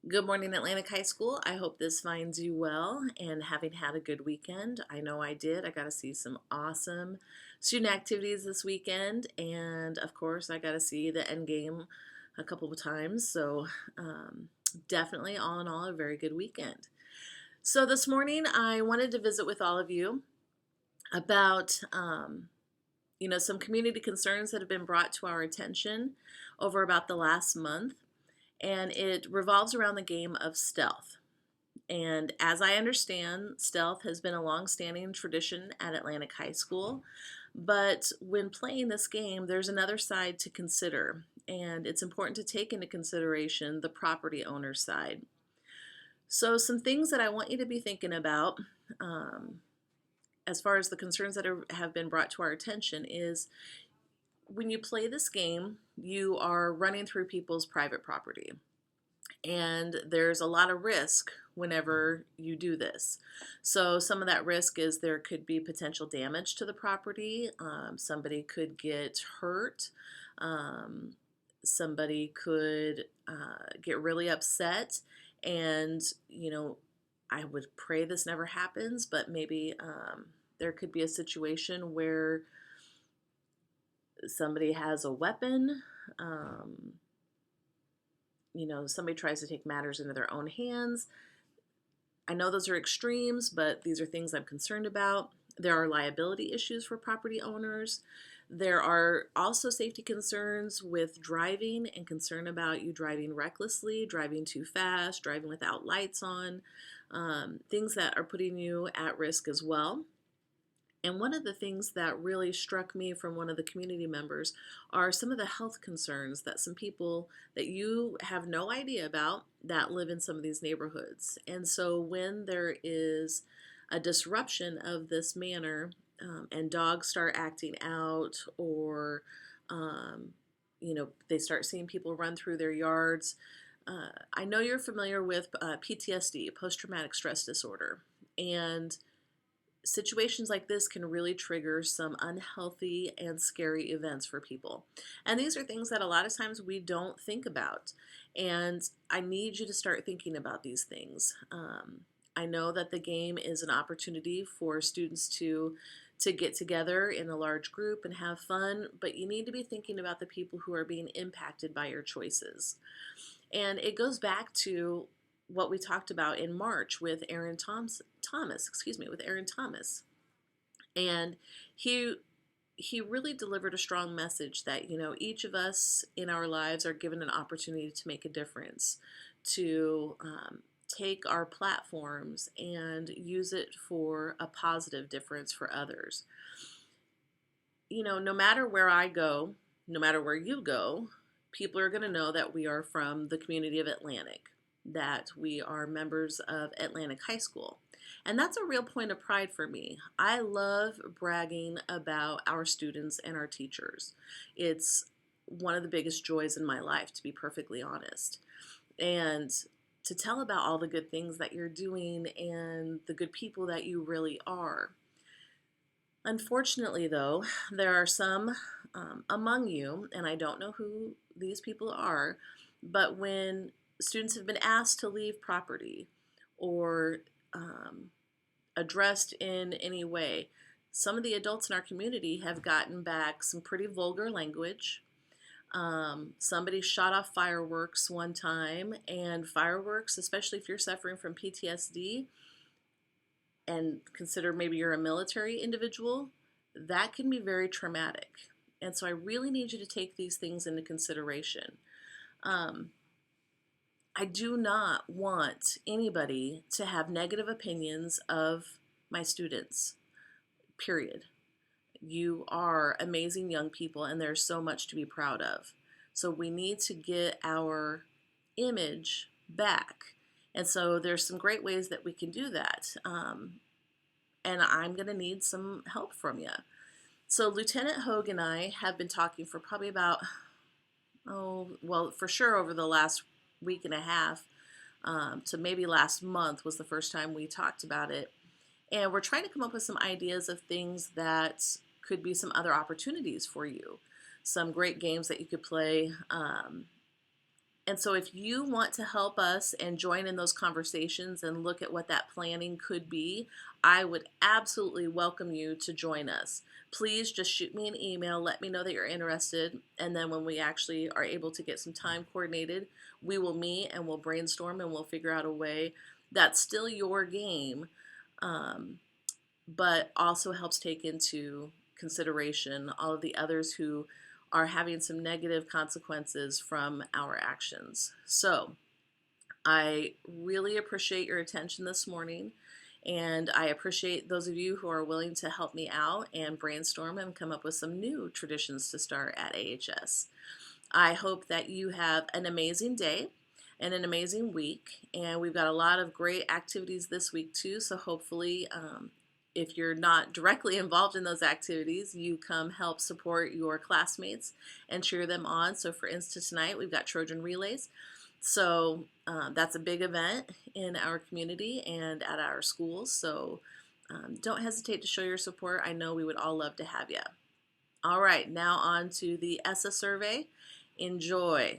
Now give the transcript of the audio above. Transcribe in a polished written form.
Good morning, Atlantic High School. I hope this finds you well and having had a good weekend. I know I did. I got to see some awesome student activities this weekend, and of course, I got to see the end game a couple of times. So, definitely, all in all, a very good weekend. So, this morning, I wanted to visit with all of you about some community concerns that have been brought to our attention over about the last month, and it revolves around the game of stealth. And as I understand, stealth has been a long-standing tradition at Atlantic High School. But when playing this game, there's another side to consider, and it's important to take into consideration the property owner's side. So, some things that I want you to be thinking about um, as far as the concerns that have been brought to our attention is when you play this game, you are running through people's private property. And there's a lot of risk whenever you do this. So some of that risk is there could be potential damage to the property. Somebody could get hurt. Um, Somebody could get really upset. And, I would pray this never happens, but maybe there could be a situation where somebody has a weapon. Somebody tries to take matters into their own hands. I know those are extremes, but these are things I'm concerned about. There are liability issues for property owners. There are also safety concerns with driving and concern about you driving recklessly, driving too fast, driving without lights on, things that are putting you at risk as well. And one of the things that really struck me from one of the community members are some of the health concerns that some people that you have no idea about that live in some of these neighborhoods. And so when there is a disruption of this manner, and dogs start acting out, or they start seeing people run through their yards. I know you're familiar with PTSD, post-traumatic stress disorder, and situations like this can really trigger some unhealthy and scary events for people. And these are things that a lot of times we don't think about. And I need you to start thinking about these things. I know that the game is an opportunity for students to get together in a large group and have fun, but you need to be thinking about the people who are being impacted by your choices. And it goes back to what we talked about in March with Aaron Thomas. And he he really delivered a strong message that, each of us in our lives are given an opportunity to make a difference, to take our platforms and use it for a positive difference for others. No matter where I go, no matter where you go, people are going to know that we are from the community of Atlantic, that we are members of Atlantic High School. And that's a real point of pride for me. I love bragging about our students and our teachers. It's one of the biggest joys in my life, to be perfectly honest. And to tell about all the good things that you're doing and the good people that you really are. Unfortunately, though, there are some among you, and I don't know who these people are, but when students have been asked to leave property or addressed in any way, some of the adults in our community have gotten back some pretty vulgar language. Somebody shot off fireworks one time, and fireworks, especially if you're suffering from PTSD, and consider maybe you're a military individual, that can be very traumatic. And so I really need you to take these things into consideration. Um, I do not want anybody to have negative opinions of my students, period. You are amazing young people, and there's so much to be proud of. So we need to get our image back. And so there's some great ways that we can do that. And I'm going to need some help from you. So Lieutenant Hogue and I have been talking for probably about, for sure over the last week and a half, to maybe last month was the first time we talked about it. And we're trying to come up with some ideas of things that could be some other opportunities for you. Some great games that you could play. And And so if you want to help us and join in those conversations and look at what that planning could be, I would absolutely welcome you to join us. Please just shoot me an email, let me know that you're interested, and then when we actually are able to get some time coordinated, we will meet and we'll brainstorm and we'll figure out a way that's still your game, um, but also helps take into consideration all of the others who are having some negative consequences from our actions. So I really appreciate your attention this morning, and I appreciate those of you who are willing to help me out and brainstorm and come up with some new traditions to start at AHS. I hope that you have an amazing day and an amazing week, and we've got a lot of great activities this week too, so hopefully if you're not directly involved in those activities, you come help support your classmates and cheer them on. So for instance, tonight we've got Trojan Relays. So that's a big event in our community and at our schools. So don't hesitate to show your support. I know we would all love to have you. All right, now on to the ESSA survey. Enjoy.